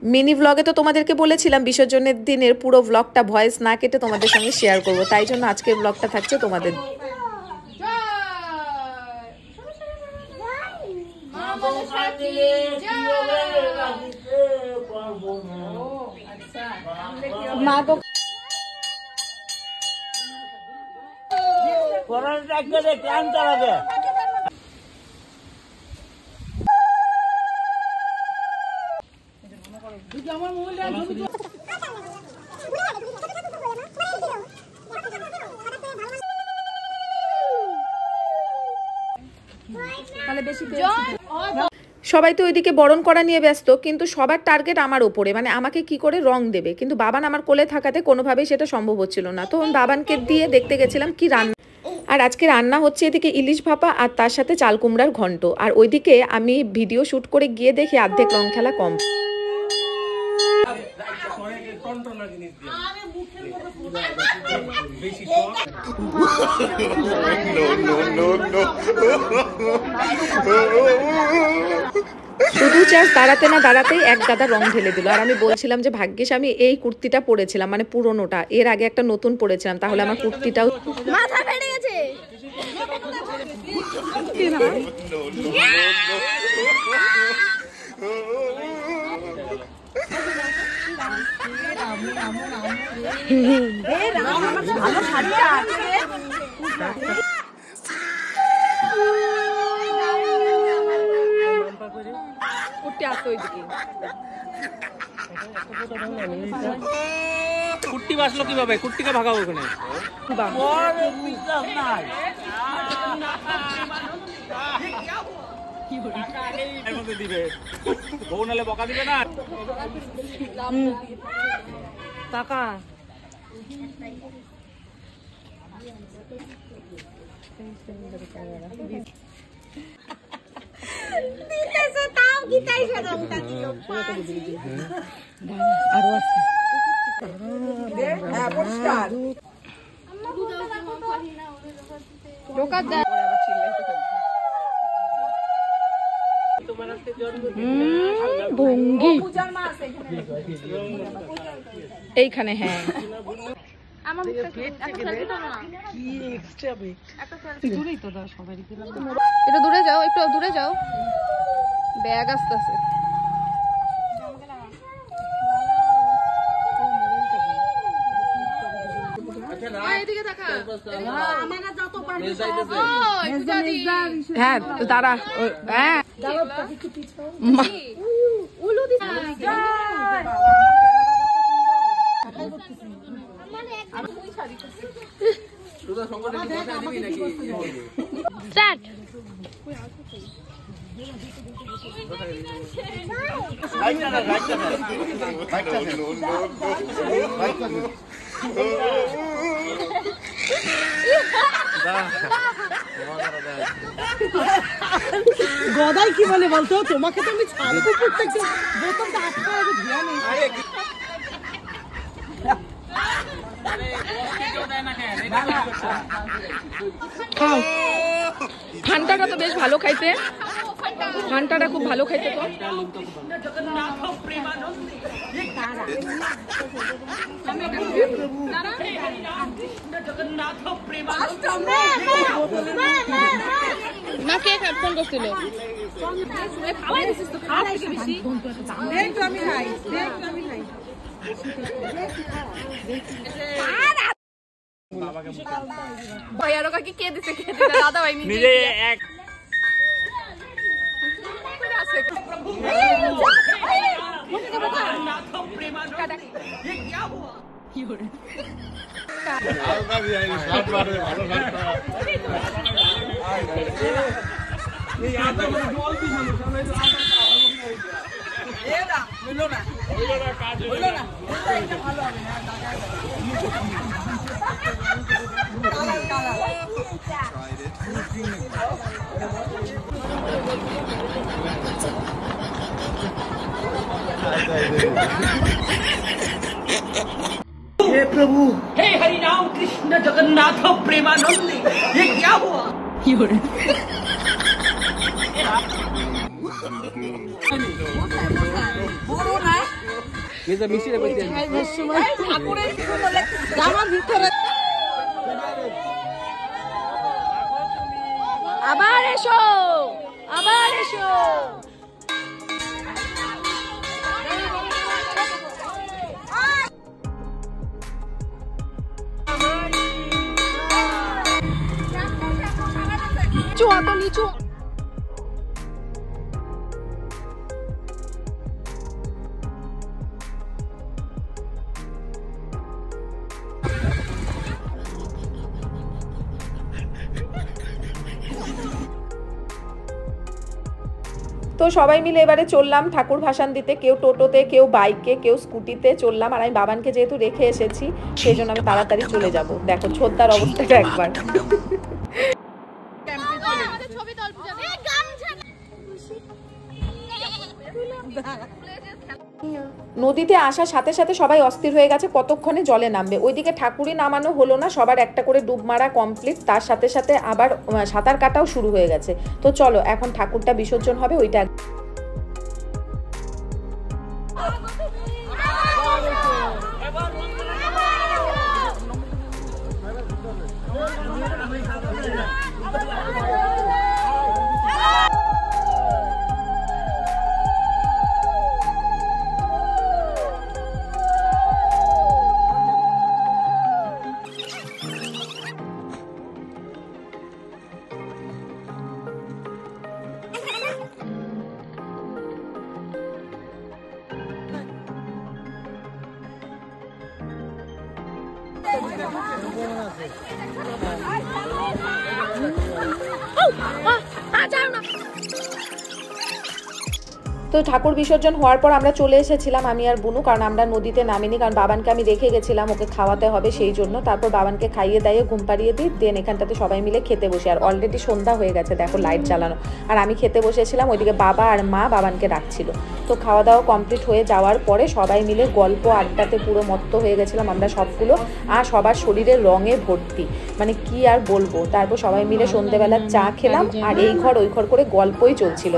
Mini ব্লগে তো তোমাদেরকে বলেছিলাম বিসর্জনের দিনের পুরো ব্লগটা ভয়েস না কেটে তোমাদের সঙ্গে শেয়ার করব, তাই জন্য আজকের ব্লগটা থাকছে তোমাদের। সবাই তো ওইদিকে বরণ করা নিয়ে ব্যস্ত, কিন্তু সবার টার্গেট আমার ওপরে, মানে আমাকে কি করে রং দেবে। কিন্তু বাবান আমার কোলে থাকাতে কোনোভাবেই সেটা সম্ভব হচ্ছিল না, তো বাবানকে দিয়ে দেখতে গেছিলাম কি রান্না। আর আজকে রান্না হচ্ছে এদিকে ইলিশ ভাপা আর তার সাথে চাল কুমড়ার ঘন্ট। আর ওইদিকে আমি ভিডিও শ্যুট করে গিয়ে দেখি অর্ধেক রং খেলা কম। শুধু চাষ দাঁড়াতে না দাঁড়াতেই এক গাদা রং ঢেলে দিল। আর আমি বলছিলাম যে ভাগ্যিস আমি এই কুর্তিটা পরেছিলাম, মানে পুরোনোটা, এর আগে একটা নতুন পরেছিলাম, তাহলে আমার কুর্তিটাও মাথা ফেটে গেছে। কুর্তি বাসলো কিভাবে? কুর্তিকে ভাগাবো ওখানে। দিবে বউ নালে বকা দিবে না। টাকা আরো আছে। এইখানে হ্যাঁ একটু দূরে যাও, একটু দূরে যাও, ব্যাগ আসতেছে। হ্যাঁ দাঁড়া, হ্যাঁ গদাই কি বলে বলতো, তোমাকে তো আমি ছাড়বো প্রত্যেকটা বোতলটা আটকা আছে ধ্যান নেই। ঠান্ডাটা তো বেশ ভালো খাইতে, ঠান্ডাটা খুব ভালো খাইতে। তো না কে ফোন করছিল? ভাইয়ারও কাকি কে দিছে, কে দিছে? দাদা ভাই নিজে এক हे प्रभु, हे हरि राम कृष्ण जगन्नाथ प्रेमानंद, ये क्या हुआ? মেজা মিষ্টি রে কইতে খাইবার সময় ঠাকুরের কি সুন্দর লাগছে জামার ভিতরে আবার এসো, আবার এসো। নিচু অত নিচু। তো সবাই মিলে এবারে চললাম ঠাকুর ভাসান দিতে, কেউ টোটোতে, কেউ বাইকে, কেউ স্কুটিতে চললাম। আর আমি বাবানকে যেহেতু রেখে এসেছি সেই জন্য আমি তাড়াতাড়ি চলে যাব। দেখো ছোটদার অবস্থাটা একবার। নদীতে আসার সাথে সাথে সবাই অস্থির হয়ে গেছে কতক্ষণে জলে নামবে। ওইদিকে ঠাকুরই নামানো হলো না, সবার একটা করে ডুব মারা কমপ্লিট, তার সাথে সাথে আবার সাঁতার কাটাও শুরু হয়ে গেছে। তো চলো এখন ঠাকুরটা বিসর্জন হবে, ওইটা তো ঠাকুর বিসর্জন হওয়ার পর আমরা চলে এসেছিলাম আমি আর বুনু, কারণ আমরা নদীতে নামিনি, কারণ বাবানকে আমি রেখে গেছিলাম, ওকে খাওয়াতে হবে সেই জন্য। তারপর বাবানকে খাইয়ে দাইয়ে ঘুম পাড়িয়ে দিই, দেন এখানটাতে সবাই মিলে খেতে বসে। আর অলরেডি সন্ধ্যা হয়ে গেছে, দেখো লাইট জ্বালানো। আর আমি খেতে বসেছিলাম, ওইদিকে বাবা আর মা বাবানকে ডাকছিল। তো খাওয়া দাওয়া কমপ্লিট হয়ে যাওয়ার পরে সবাই মিলে গল্প আড্ডাতে পুরো মত্ত হয়ে গেছিলাম আমরা সবগুলো। আর সবার শরীরে রঙে ভর্তি, মানে কি আর বলবো। তারপর সবাই মিলে সন্ধ্যেবেলা চা খেলাম, আর এই ঘর ওই ঘর করে গল্পই চলছিল।